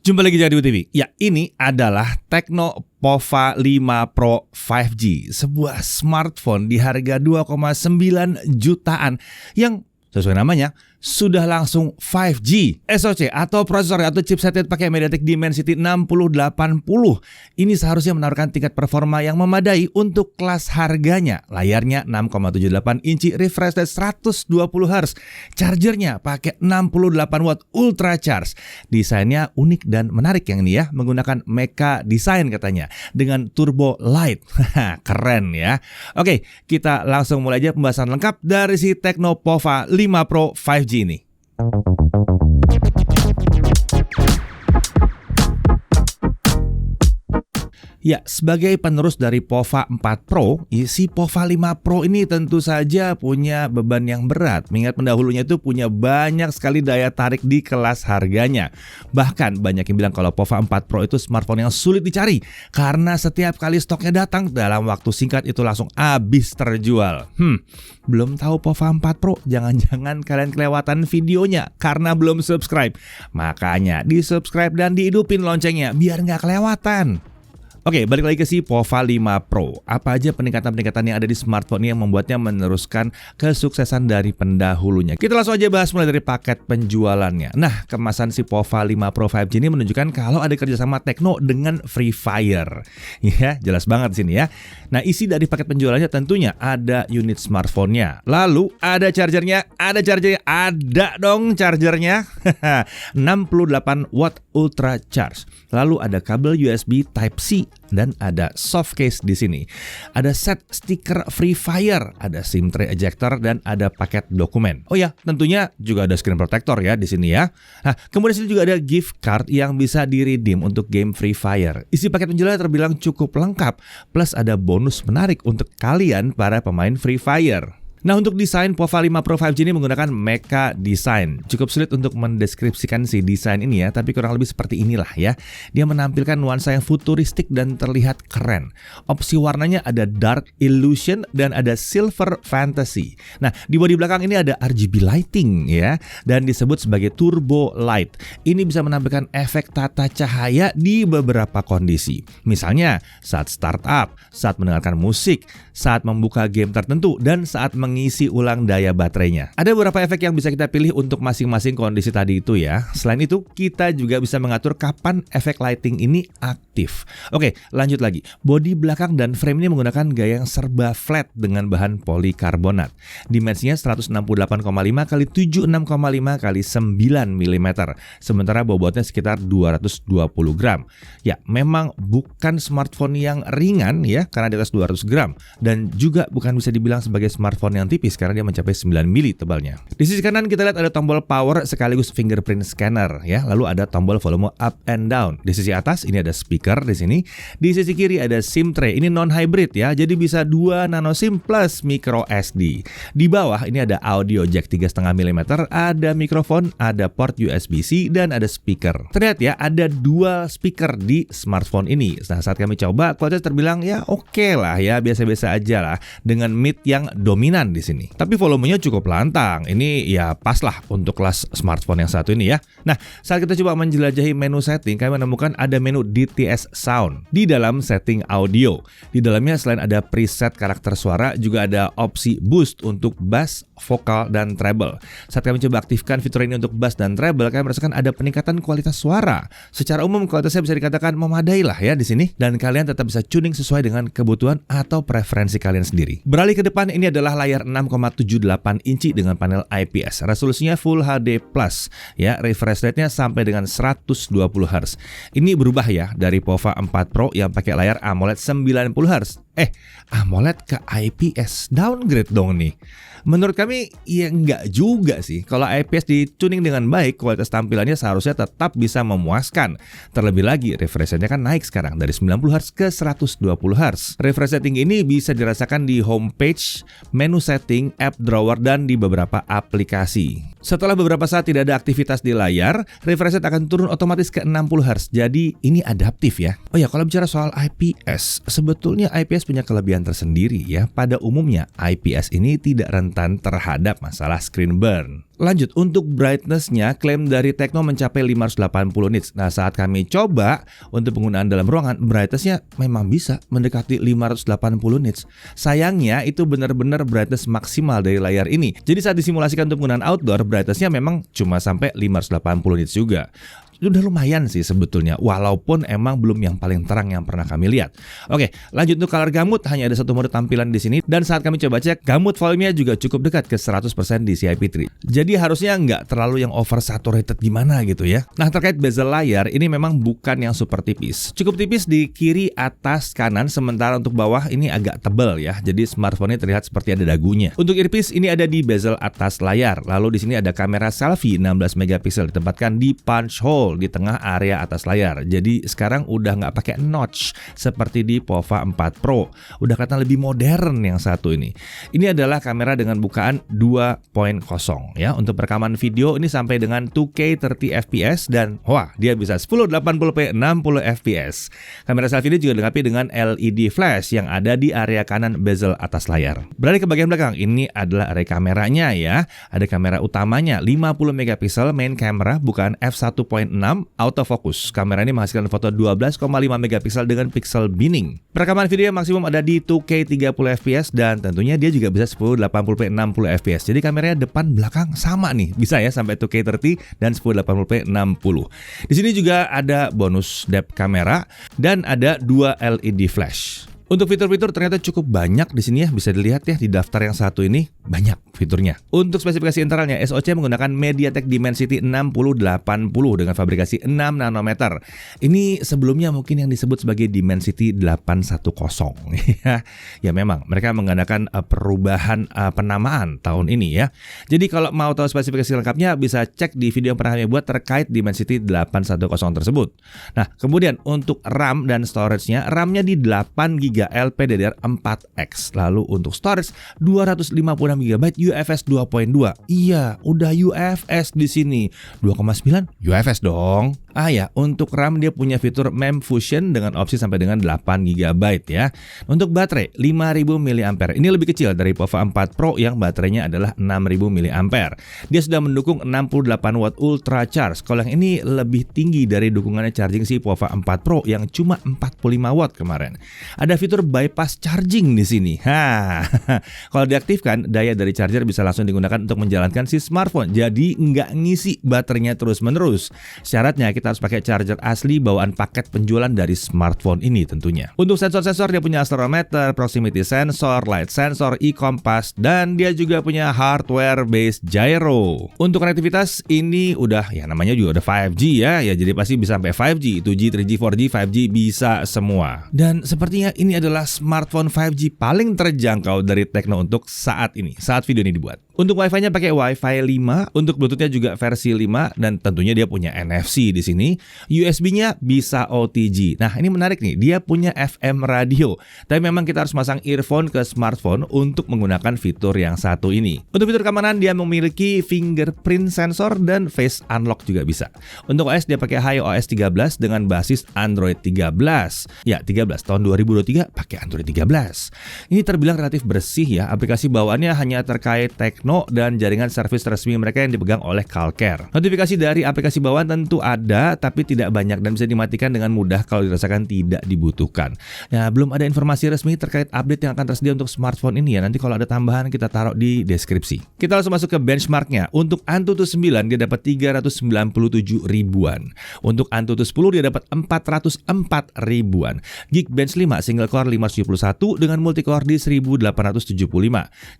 Jumpa lagi di TV. Ya, ini adalah Tecno Pova 5 Pro 5G, sebuah smartphone di harga 2,9 jutaan yang sesuai namanya sudah langsung 5G. SoC atau prosesor atau chipset pakai MediaTek Dimensity 6080. Ini seharusnya menawarkan tingkat performa yang memadai untuk kelas harganya. Layarnya 6,78 inci, refresh rate 120 Hz. Chargernya pakai 68 watt ultra charge. Desainnya unik dan menarik yang ini ya, menggunakan mecha design katanya dengan turbo light. Keren ya. Oke, kita langsung mulai aja pembahasan lengkap dari si Tecno Pova 5 Pro 5G ini. Ya, sebagai penerus dari Pova 4 Pro, si Pova 5 Pro ini tentu saja punya beban yang berat. Mengingat pendahulunya itu punya banyak sekali daya tarik di kelas harganya. Bahkan banyak yang bilang kalau Pova 4 Pro itu smartphone yang sulit dicari karena setiap kali stoknya datang dalam waktu singkat itu langsung habis terjual. Belum tahu Pova 4 Pro? Jangan-jangan kalian kelewatan videonya karena belum subscribe. Makanya di-subscribe dan dihidupin loncengnya biar nggak kelewatan. Oke, balik lagi ke si Pova 5 Pro. Apa aja peningkatan-peningkatan yang ada di smartphone ini yang membuatnya meneruskan kesuksesan dari pendahulunya? Kita langsung aja bahas mulai dari paket penjualannya. Nah, kemasan si Pova 5 Pro 5G ini menunjukkan kalau ada kerjasama Tecno dengan Free Fire. Ya, jelas banget di sini ya. Nah, isi dari paket penjualannya tentunya ada unit smartphone-nya. Lalu ada chargernya, ada dong chargernya. 68 watt ultra charge. Lalu ada kabel USB Type-C dan ada soft case di sini. Ada set stiker Free Fire, ada SIM tray ejector dan ada paket dokumen. Oh ya, tentunya juga ada screen protector ya di sini ya. Nah, kemudian di sini juga ada gift card yang bisa di-redeem untuk game Free Fire. Isi paket penjualan terbilang cukup lengkap, plus ada bonus menarik untuk kalian para pemain Free Fire. Nah, untuk desain Pova 5 Pro 5G ini menggunakan mecha design. Cukup sulit untuk mendeskripsikan si desain ini ya, tapi kurang lebih seperti inilah ya. Dia menampilkan nuansa yang futuristik dan terlihat keren. Opsi warnanya ada dark illusion dan ada silver fantasy. Nah, di bodi belakang ini ada RGB lighting ya, dan disebut sebagai turbo light. Ini bisa menampilkan efek tata cahaya di beberapa kondisi. Misalnya saat startup, saat mendengarkan musik, saat membuka game tertentu, dan saat mengisi ulang daya baterainya. Ada beberapa efek yang bisa kita pilih untuk masing-masing kondisi tadi itu ya. Selain itu, kita juga bisa mengatur kapan efek lighting ini aktif. Oke, lanjut lagi. Bodi belakang dan frame ini menggunakan gaya yang serba flat dengan bahan polikarbonat. Dimensinya 168,5 x 76,5 x 9 mm. Sementara bobotnya sekitar 220 gram. Ya, memang bukan smartphone yang ringan ya, karena di atas 200 gram. Dan juga bukan bisa dibilang sebagai smartphone yang tipis karena dia mencapai 9 mili tebalnya. Di sisi kanan kita lihat ada tombol power sekaligus fingerprint scanner ya. Lalu ada tombol volume up and down. Di sisi atas ini ada speaker di sini. Di sisi kiri ada SIM tray. Ini non hybrid ya. Jadi bisa 2 nano SIM plus micro SD. Di bawah ini ada audio jack 3,5 mm, ada mikrofon, ada port USB-C dan ada speaker. Terlihat ya ada 2 speaker di smartphone ini. Nah, saat kami coba kualitas terbilang ya oke lah ya, biasa-biasa aja lah dengan mid yang dominan di sini. Tapi volumenya cukup lantang. Ini ya pas lah untuk kelas smartphone yang satu ini ya. Nah, saat kita coba menjelajahi menu setting, kami menemukan ada menu DTS Sound di dalam setting audio. Di dalamnya selain ada preset karakter suara, juga ada opsi boost untuk bass, vokal, dan treble. Saat kami coba aktifkan fitur ini untuk bass dan treble, kami merasakan ada peningkatan kualitas suara. Secara umum kualitasnya bisa dikatakan memadai lah ya di sini, dan kalian tetap bisa tuning sesuai dengan kebutuhan atau preferensi kalian sendiri. Beralih ke depan, ini adalah layar 6,78 inci dengan panel IPS. Resolusinya Full HD Plus ya, refresh rate-nya sampai dengan 120 Hz. Ini berubah ya dari Pova 4 Pro yang pakai layar AMOLED 90 Hz. AMOLED ke IPS, downgrade dong nih. Menurut kami ya enggak juga sih. Kalau IPS di-tuning dengan baik, kualitas tampilannya seharusnya tetap bisa memuaskan. Terlebih lagi refresh rate-nya kan naik sekarang dari 90 Hz ke 120 Hz. Refresh rate tinggi ini bisa dirasakan di homepage, menu setting, app drawer, dan di beberapa aplikasi. Setelah beberapa saat tidak ada aktivitas di layar, refresh rate akan turun otomatis ke 60 Hz. Jadi ini adaptif ya. Oh ya, kalau bicara soal IPS, sebetulnya IPS punya kelebihan tersendiri ya. Pada umumnya IPS ini tidak rentan terhadap masalah screen burn. Lanjut, untuk brightness-nya klaim dari Tecno mencapai 580 nits. Nah, saat kami coba untuk penggunaan dalam ruangan, brightness-nya memang bisa mendekati 580 nits. Sayangnya itu benar-benar brightness maksimal dari layar ini. Jadi saat disimulasikan untuk penggunaan outdoor, brightness-nya memang cuma sampai 580 nits juga. Udah lumayan sih sebetulnya, walaupun emang belum yang paling terang yang pernah kami lihat. Oke, lanjut untuk color gamut, hanya ada satu mode tampilan di sini, dan saat kami coba cek, gamut volumenya juga cukup dekat ke 100% di CIP3. Jadi harusnya nggak terlalu yang oversaturated gimana gitu ya. Nah, terkait bezel layar, ini memang bukan yang super tipis. Cukup tipis di kiri, atas, kanan, sementara untuk bawah ini agak tebal ya. Jadi smartphone ini terlihat seperti ada dagunya. Untuk earpiece ini ada di bezel atas layar. Lalu di sini ada kamera selfie 16 megapiksel ditempatkan di punch hole di tengah area atas layar. Jadi sekarang udah nggak pakai notch seperti di POVA 4 Pro. Udah kelihatan lebih modern yang satu ini. Ini adalah kamera dengan bukaan 2.0 ya. Untuk rekaman video ini sampai dengan 2K 30 fps dan wah, dia bisa 1080p 60 fps. Kamera selfie ini juga dilengkapi dengan LED flash yang ada di area kanan bezel atas layar. Beralih ke bagian belakang, ini adalah area kameranya ya. Ada kamera utamanya 50 megapiksel main camera bukaan f1.6 autofocus. Kamera ini menghasilkan foto 12,5 megapiksel dengan pixel binning. Perekaman video maksimum ada di 2K 30 fps dan tentunya dia juga bisa 1080p 60 fps. Jadi kameranya depan belakang sama nih, bisa ya sampai 2K 30 dan 1080p 60. Di sini juga ada bonus depth kamera dan ada 2 LED flash. Untuk fitur-fitur ternyata cukup banyak di sini ya, bisa dilihat ya di daftar yang satu ini banyak fiturnya. Untuk spesifikasi internalnya, SoC menggunakan MediaTek Dimensity 6080 dengan fabrikasi 6 nanometer. Ini sebelumnya mungkin yang disebut sebagai Dimensity 810 ya memang mereka menggunakan perubahan penamaan tahun ini ya. Jadi kalau mau tahu spesifikasi lengkapnya bisa cek di video yang pernah kami buat terkait Dimensity 810 tersebut. Nah, kemudian untuk RAM dan storage-nya, RAM-nya di 8GB LPDDR4X. Lalu untuk storage 256GB UFS 2.2. Iya, udah UFS di sini. 2,9 UFS dong. Ya, untuk RAM dia punya fitur MEMS Fusion dengan opsi sampai dengan 8GB ya. Untuk baterai 5000 mAh. Ini lebih kecil dari POVA 4 Pro yang baterainya adalah 6000 mAh. Dia sudah mendukung 68 watt ultra charge. Kalau yang ini lebih tinggi dari dukungannya charging si POVA 4 Pro yang cuma 45 watt kemarin. Ada fitur bypass charging di sini. Kalau diaktifkan, daya dari charger bisa langsung digunakan untuk menjalankan si smartphone. Jadi nggak ngisi baterainya terus-menerus. Syaratnya kita harus pakai charger asli bawaan paket penjualan dari smartphone ini tentunya. Untuk sensor-sensor dia punya accelerometer, proximity sensor, light sensor, e-compass, dan dia juga punya hardware based gyro. Untuk konektivitas ini udah ya namanya juga udah 5G ya. Ya jadi pasti bisa sampai 5G, 2G, 3G, 4G, 5G bisa semua. Dan sepertinya ini adalah smartphone 5G paling terjangkau dari Tecno untuk saat ini, saat video ini dibuat. Untuk Wi-Fi-nya pakai Wi-Fi 5, untuk Bluetooth-nya juga versi 5 dan tentunya dia punya NFC di sini. USB-nya bisa OTG. Nah, ini menarik nih, dia punya FM radio. Tapi memang kita harus masang earphone ke smartphone untuk menggunakan fitur yang satu ini. Untuk fitur keamanan dia memiliki fingerprint sensor dan face unlock juga bisa. Untuk OS dia pakai HiOS 13 dengan basis Android 13. Ya, 13 tahun 2023 pakai Android 13. Ini terbilang relatif bersih ya. Aplikasi bawaannya hanya terkait Tecno dan jaringan servis resmi mereka yang dipegang oleh Calcare. Notifikasi dari aplikasi bawaan tentu ada, tapi tidak banyak dan bisa dimatikan dengan mudah kalau dirasakan tidak dibutuhkan. Ya, belum ada informasi resmi terkait update yang akan tersedia untuk smartphone ini ya. Nanti kalau ada tambahan kita taruh di deskripsi. Kita langsung masuk ke benchmarknya. Untuk Antutu 9 dia dapat 397 ribuan. Untuk Antutu 10 dia dapat 404 ribuan. Geekbench 5 single core 571 dengan multicore di 1875.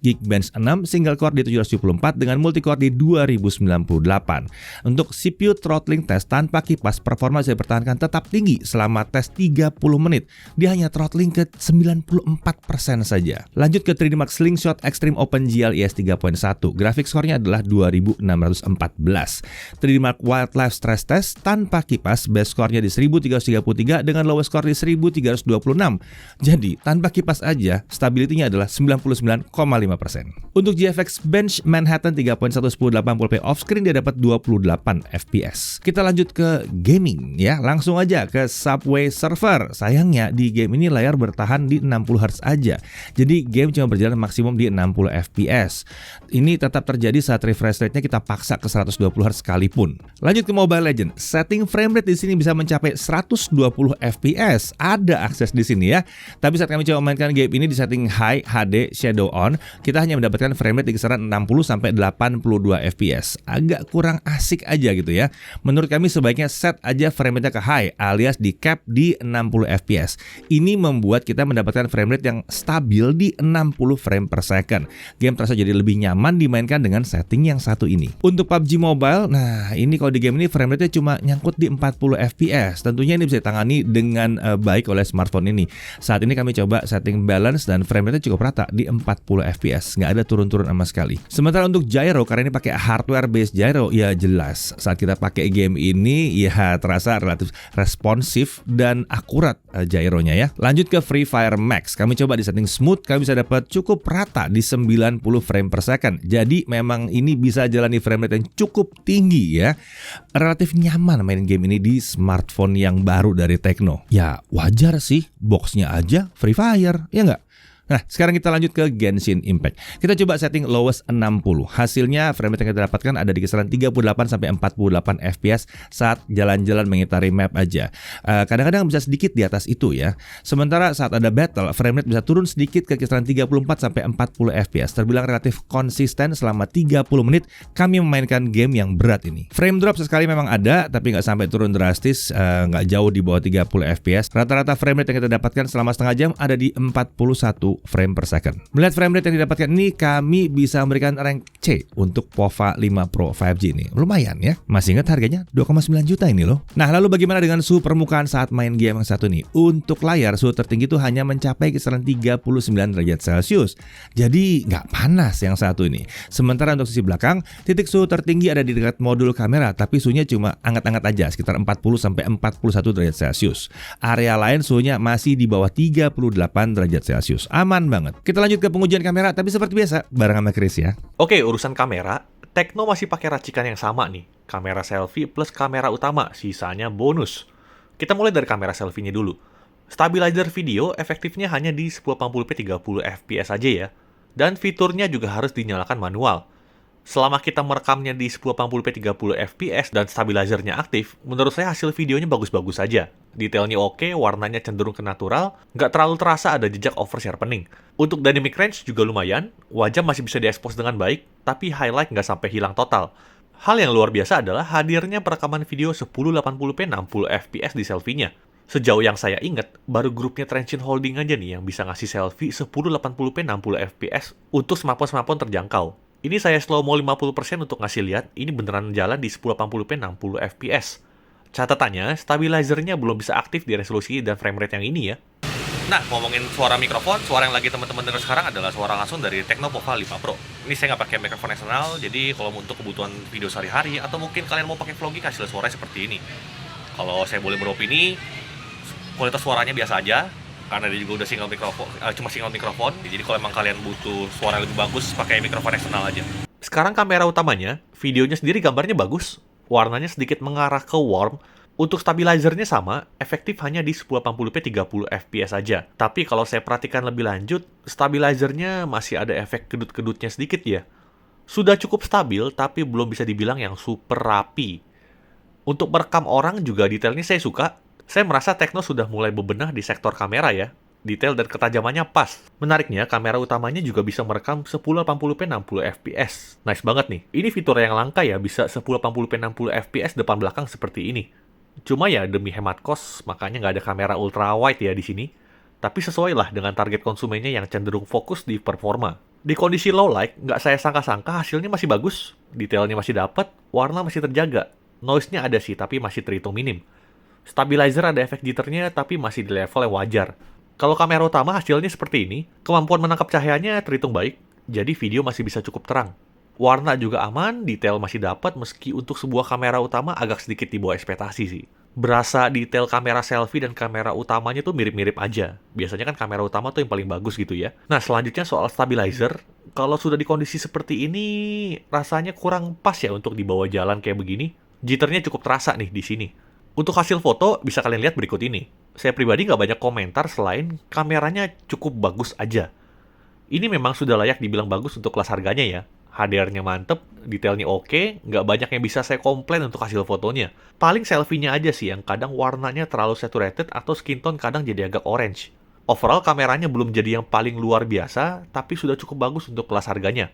Geekbench 6 single core di 774 dengan multicore di 2098. Untuk CPU throttling test tanpa kipas, performa bisa dipertahankan tetap tinggi selama tes 30 menit. Dia hanya throttling ke 94% saja. Lanjut ke 3D Mark Slingshot Extreme OpenGL IS 3.1. Grafik skornya adalah 2614. 3D Mark Wildlife Stress Test tanpa kipas, base skornya di 1333 dengan lowest score di 1326. Jadi tanpa kipas aja, stability-nya adalah 99,5%. Untuk GFX Geekbench Manhattan 3.1 1080p off-screen dia dapat 28 FPS. Kita lanjut ke gaming ya, langsung aja ke Subway Surfer. Sayangnya di game ini layar bertahan di 60Hz aja. Jadi game cuma berjalan maksimum di 60 FPS. Ini tetap terjadi saat refresh rate-nya kita paksa ke 120Hz sekalipun. Lanjut ke Mobile Legends. Setting frame rate di sini bisa mencapai 120 FPS. Ada akses di sini ya. Tapi saat kami coba mainkan game ini di setting High HD Shadow On, kita hanya mendapatkan frame rate di kisaran 60 sampai 82 FPS. Agak kurang asik aja gitu ya. Menurut kami sebaiknya set aja frame rate-nya ke high alias di cap di 60 FPS. Ini membuat kita mendapatkan frame rate yang stabil di 60 frame per second. Game terasa jadi lebih nyaman dimainkan dengan setting yang satu ini. Untuk PUBG Mobile, nah ini kalau di game ini frame rate-nya cuma nyangkut di 40 FPS. Tentunya ini bisa ditangani dengan baik oleh smartphone ini. Saat ini kami coba setting balance dan frame rate-nya cukup rata di 40 FPS. Nggak ada turun-turun sama sekali. Sementara untuk gyro, karena ini pakai hardware based gyro, ya jelas saat kita pakai game ini ya terasa relatif responsif dan akurat gyronya ya. Lanjut ke Free Fire Max, kami coba di setting smooth, kami bisa dapat cukup rata di 90 frame per second. Jadi memang ini bisa jalani frame rate yang cukup tinggi ya. Relatif nyaman main game ini di smartphone yang baru dari Tecno. Ya wajar sih, boxnya aja Free Fire, ya nggak? Nah, sekarang kita lanjut ke Genshin Impact. Kita coba setting lowest 60. Hasilnya frame rate yang kita dapatkan ada di kisaran 38 sampai 48 FPS saat jalan-jalan mengitari map aja. Kadang-kadang bisa sedikit di atas itu ya. Sementara saat ada battle, frame rate bisa turun sedikit ke kisaran 34 sampai 40 FPS. Terbilang relatif konsisten selama 30 menit kami memainkan game yang berat ini. Frame drop sesekali memang ada, tapi nggak sampai turun drastis, nggak jauh di bawah 30 FPS. Rata-rata frame rate yang kita dapatkan selama setengah jam ada di 41 frame per second. Melihat frame rate yang didapatkan ini, kami bisa memberikan rank C untuk POVA 5 Pro 5G ini. Lumayan ya. Masih ingat harganya? 2,9 juta ini loh. Nah, lalu bagaimana dengan suhu permukaan saat main game yang satu ini? Untuk layar, suhu tertinggi itu hanya mencapai kisaran 39 derajat Celcius. Jadi nggak panas yang satu ini. Sementara untuk sisi belakang, titik suhu tertinggi ada di dekat modul kamera, tapi suhunya cuma anget-anget aja, sekitar 40 sampai 41 derajat Celcius. Area lain suhunya masih di bawah 38 derajat Celcius. Aman banget. Kita lanjut ke pengujian kamera, tapi seperti biasa bareng sama Chris ya. Oke, urusan kamera, Tecno masih pakai racikan yang sama nih. Kamera selfie plus kamera utama, sisanya bonus. Kita mulai dari kamera selfie-nya dulu. Stabilizer video efektifnya hanya di 1080p 30 fps aja ya. Dan fiturnya juga harus dinyalakan manual. Selama kita merekamnya di 1080p 30 fps dan stabilizernya aktif, menurut saya hasil videonya bagus-bagus saja. Detailnya oke, warnanya cenderung ke natural, nggak terlalu terasa ada jejak oversharpening. Untuk dynamic range juga lumayan, wajah masih bisa diekspos dengan baik, tapi highlight nggak sampai hilang total. Hal yang luar biasa adalah hadirnya perekaman video 1080p 60 fps di selfie-nya. Sejauh yang saya ingat, baru grupnya Transsion Holding aja nih yang bisa ngasih selfie 1080p 60 fps untuk smartphone-smartphone terjangkau. Ini saya slow mo 50% untuk ngasih lihat, ini beneran jalan di 1080p 60 fps. Catatannya, stabilizernya belum bisa aktif di resolusi dan frame rate yang ini ya. Nah, ngomongin suara mikrofon, suara yang lagi teman-teman dengar sekarang adalah suara langsung dari Tecno POVA 5 Pro. Ini saya nggak pakai mikrofon eksternal, jadi kalau untuk kebutuhan video sehari-hari, atau mungkin kalian mau pakai vlogging, hasil suaranya seperti ini. Kalau saya boleh beropini, kualitas suaranya biasa aja, karena dia juga udah cuma single mikrofon. Jadi kalau emang kalian butuh suara yang lebih bagus, pakai mikrofon eksternal aja. Sekarang kamera utamanya, videonya sendiri gambarnya bagus, warnanya sedikit mengarah ke warm. Untuk stabilizernya sama, efektif hanya di 1080p 30 fps aja. Tapi kalau saya perhatikan lebih lanjut, stabilizernya masih ada efek kedut-kedutnya sedikit ya. Sudah cukup stabil, tapi belum bisa dibilang yang super rapi. Untuk merekam orang juga detailnya saya suka. Saya merasa Tecno sudah mulai bebenah di sektor kamera ya. Detail dan ketajamannya pas. Menariknya, kamera utamanya juga bisa merekam 1080p 60 fps. Nice banget nih. Ini fitur yang langka ya, bisa 1080p 60 fps depan belakang seperti ini. Cuma ya demi hemat kos, makanya nggak ada kamera ultra wide ya di sini. Tapi sesuai lah dengan target konsumennya yang cenderung fokus di performa. Di kondisi low light, nggak saya sangka-sangka hasilnya masih bagus. Detailnya masih dapat, warna masih terjaga. Noise-nya ada sih, tapi masih terhitung minim. Stabilizer ada efek jitternya, tapi masih di level yang wajar. Kalau kamera utama hasilnya seperti ini, kemampuan menangkap cahayanya terhitung baik, jadi video masih bisa cukup terang. Warna juga aman, detail masih dapat meski untuk sebuah kamera utama agak sedikit di bawah ekspektasi sih. Berasa detail kamera selfie dan kamera utamanya tuh mirip-mirip aja. Biasanya kan kamera utama tuh yang paling bagus gitu ya. Nah, selanjutnya soal stabilizer, Kalau sudah di kondisi seperti ini, rasanya kurang pas ya untuk dibawa jalan kayak begini. Jitternya cukup terasa nih di sini. Untuk hasil foto, bisa kalian lihat berikut ini. Saya pribadi nggak banyak komentar selain kameranya cukup bagus aja. Ini memang sudah layak dibilang bagus untuk kelas harganya ya. HDR-nya mantep, detailnya oke, nggak banyak yang bisa saya komplain untuk hasil fotonya. Paling selfie-nya aja sih yang kadang warnanya terlalu saturated atau skin tone kadang jadi agak orange. Overall kameranya belum jadi yang paling luar biasa, tapi sudah cukup bagus untuk kelas harganya.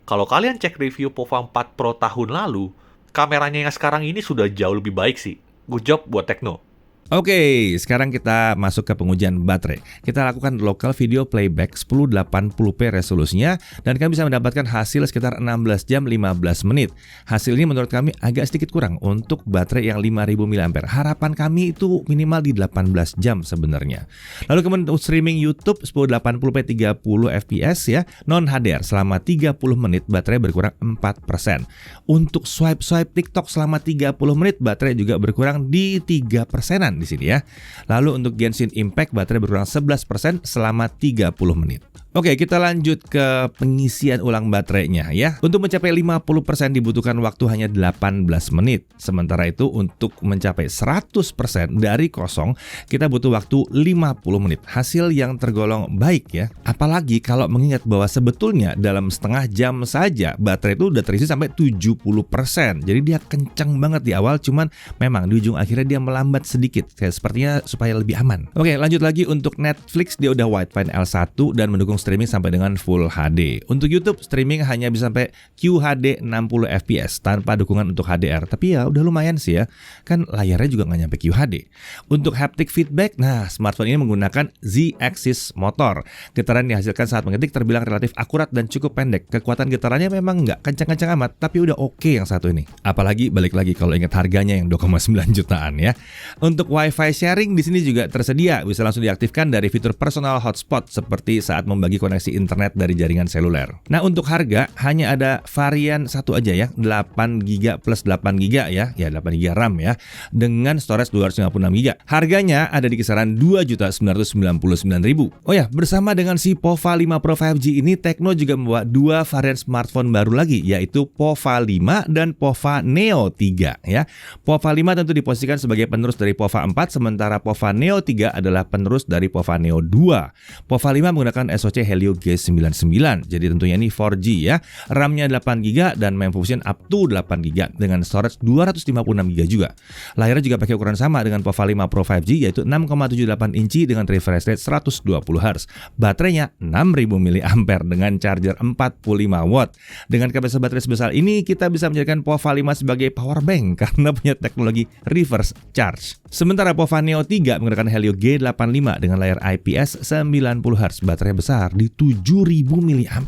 Kalau kalian cek review POVA 4 Pro tahun lalu, kameranya yang sekarang ini sudah jauh lebih baik sih. Good job buat Tecno. Oke, sekarang kita masuk ke pengujian baterai. Kita lakukan local video playback 1080p resolusinya dan kami bisa mendapatkan hasil sekitar 16 jam 15 menit. Hasil ini menurut kami agak sedikit kurang untuk baterai yang 5000 mAh. Harapan kami itu minimal di 18 jam sebenarnya. Lalu kemudian untuk streaming YouTube 1080p 30 fps ya, non HDR selama 30 menit baterai berkurang 4%. Untuk swipe TikTok selama 30 menit baterai juga berkurang di 3%-an di sini ya. Lalu untuk Genshin Impact baterai berkurang 11% selama 30 menit. Oke, kita lanjut ke pengisian ulang baterainya ya. Untuk mencapai 50% dibutuhkan waktu hanya 18 menit. Sementara itu untuk mencapai 100% dari kosong kita butuh waktu 50 menit. Hasil yang tergolong baik ya. Apalagi kalau mengingat bahwa sebetulnya dalam setengah jam saja baterai itu udah terisi sampai 70%. Jadi dia kencang banget di awal, cuman memang di ujung akhirnya dia melambat sedikit. Sepertinya supaya lebih aman. Oke, lanjut lagi untuk Netflix dia udah wideband L1 dan mendukung streaming sampai dengan Full HD. Untuk YouTube streaming hanya bisa sampai QHD 60 fps tanpa dukungan untuk HDR. Tapi ya udah lumayan sih ya. Kan layarnya juga nggak nyampe QHD. Untuk haptic feedback, nah smartphone ini menggunakan Z-axis motor. Getaran yang dihasilkan saat mengetik terbilang relatif akurat dan cukup pendek. Kekuatan getarannya memang nggak kencang-kencang amat, tapi udah oke yang satu ini. Apalagi balik lagi kalau ingat harganya yang 2,9 jutaan ya. Untuk Wi-Fi sharing di sini juga tersedia, bisa langsung diaktifkan dari fitur personal hotspot seperti saat membagi koneksi internet dari jaringan seluler. Nah, untuk harga hanya ada varian satu aja ya, 8GB plus 8GB ya 8GB RAM ya, dengan storage 256GB. Harganya ada di kisaran 2.999.000. Oh ya, bersama dengan si POVA 5 Pro 5G ini, Tecno juga membawa dua varian smartphone baru lagi, yaitu POVA 5 dan POVA Neo 3 ya. POVA 5 tentu diposisikan sebagai penerus dari POVA 4, sementara POVA Neo 3 adalah penerus dari POVA Neo 2. POVA 5 menggunakan SoC Helio G99, jadi tentunya ini 4G ya. RAM-nya 8GB dan main function up to 8GB dengan storage 256GB juga. Layarnya juga pakai ukuran sama dengan POVA 5 Pro 5G, yaitu 6,78 inci dengan refresh rate 120Hz. Baterainya 6000 mAh dengan charger 45 watt. Dengan kapasitas baterai sebesar ini, kita bisa menjadikan POVA 5 sebagai power bank karena punya teknologi reverse charge. Sementara POVA Neo 3 menggunakan Helio G85 dengan layar IPS 90Hz, baterai besar di 7000 mAh.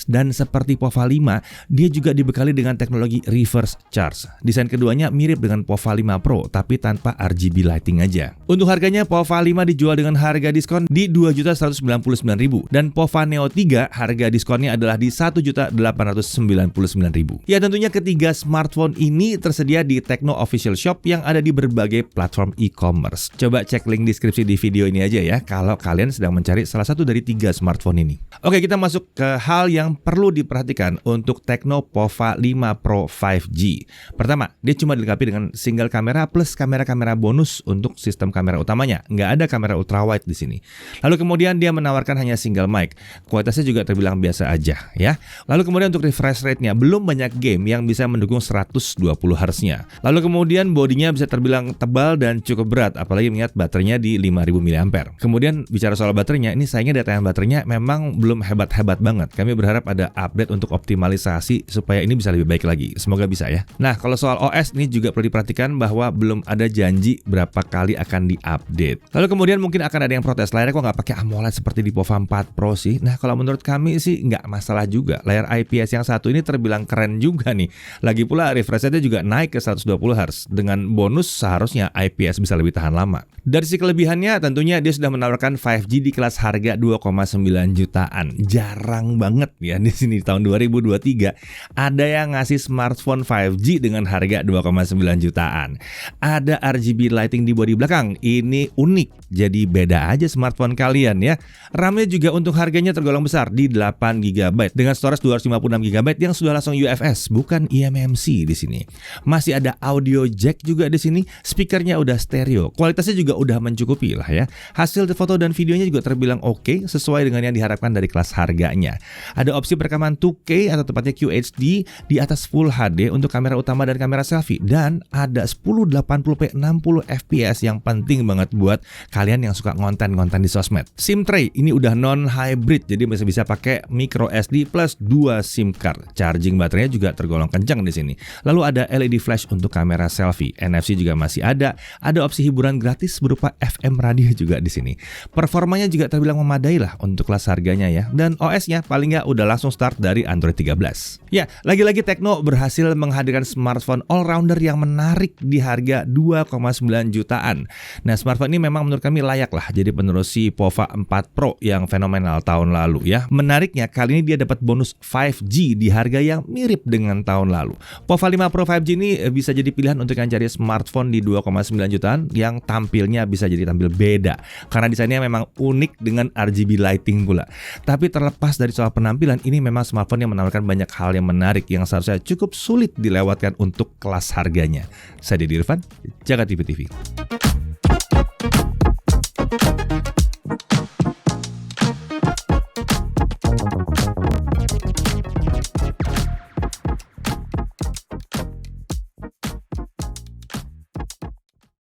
Dan seperti POVA 5, dia juga dibekali dengan teknologi reverse charge. Desain keduanya mirip dengan POVA 5 Pro, tapi tanpa RGB lighting aja. Untuk harganya, POVA 5 dijual dengan harga diskon di 2.199.000 dan POVA Neo 3 harga diskonnya adalah di 1.899.000. Ya, tentunya ketiga smartphone ini tersedia di Tecno Official Shop yang ada di berbagai platform e-commerce. Coba cek link deskripsi di video ini aja ya kalau kalian sedang mencari salah satu dari tiga smartphone ini. Oke, kita masuk ke hal yang perlu diperhatikan untuk Tecno POVA 5 Pro 5G. Pertama, dia cuma dilengkapi dengan single kamera plus kamera-kamera bonus untuk sistem kamera utamanya. Nggak ada kamera ultrawide di sini. Lalu kemudian dia menawarkan hanya single mic. Kualitasnya juga terbilang biasa aja ya. Lalu kemudian untuk refresh rate-nya, belum banyak game yang bisa mendukung 120Hz-nya. Lalu kemudian bodinya bisa terbilang tebal dan cukup berat, apalagi mengingat baterainya di 5000 mAh. Kemudian bicara soal baterainya, ini sayangnya daya tahan baterainya memang belum hebat-hebat banget. Kami berharap ada update untuk optimalisasi supaya ini bisa lebih baik lagi. Semoga bisa ya. Nah, kalau soal OS ini juga perlu diperhatikan bahwa belum ada janji berapa kali akan diupdate. Lalu kemudian mungkin akan ada yang protes, layarnya kok nggak pakai AMOLED seperti di POVA 4 Pro sih? Nah, kalau menurut kami sih nggak masalah juga. Layar IPS yang satu ini terbilang keren juga nih. Lagi pula refresh rate-nya juga naik ke 120Hz. Dengan bonus seharusnya IPS bisa lebih tahan lama. Dari sisi kelebihannya tentunya dia sudah menawarkan 5G di kelas harga 2,9 jutaan. Jarang banget ya di sini tahun 2023 ada yang ngasih smartphone 5G dengan harga 2,9 jutaan. Ada RGB lighting di bodi belakang. Ini unik. jadi beda aja smartphone kalian ya. RAM-nya juga untuk harganya tergolong besar di 8 GB dengan storage 256 GB yang sudah langsung UFS, bukan eMMC di sini. Masih ada audio jack juga di sini, speakernya udah stereo. Kualitasnya juga udah mencukupi lah ya. Hasil foto dan videonya juga terbilang oke, sesuai dengan yang diharapkan dari kelas harganya. Ada opsi perekaman 2K atau tepatnya QHD di atas Full HD untuk kamera utama dan kamera selfie, dan ada 1080p 60 fps yang penting banget buat kalian yang suka ngonten-ngonten di sosmed. SIM tray ini udah non-hybrid, jadi masih bisa pakai micro SD plus 2 SIM card. Charging baterainya juga tergolong kencang di sini. Lalu ada LED flash untuk kamera selfie. NFC juga masih ada. Ada opsi hiburan gratis berupa FM radio juga di sini. Performanya juga terbilang memadai lah untuk kelas harganya ya. Dan OS-nya paling nggak udah langsung start dari Android 13. Ya, lagi-lagi Tecno berhasil menghadirkan smartphone all-rounder yang menarik di harga 2,9 jutaan. Nah, smartphone ini memang menurut kami layak lah jadi penerus si POVA 4 Pro yang fenomenal tahun lalu ya. Menariknya kali ini dia dapat bonus 5G di harga yang mirip dengan tahun lalu. POVA 5 Pro 5G ini bisa jadi pilihan untuk yang cari smartphone di 2,9 jutaan yang tampilnya bisa jadi tampil beda karena desainnya memang unik dengan RGB lighting pula. Tapi terlepas dari soal penampilan, ini memang smartphone yang menawarkan banyak hal yang menarik yang seharusnya cukup sulit dilewatkan untuk kelas harganya. Saya Deddy Irfan, Jaga TV TV.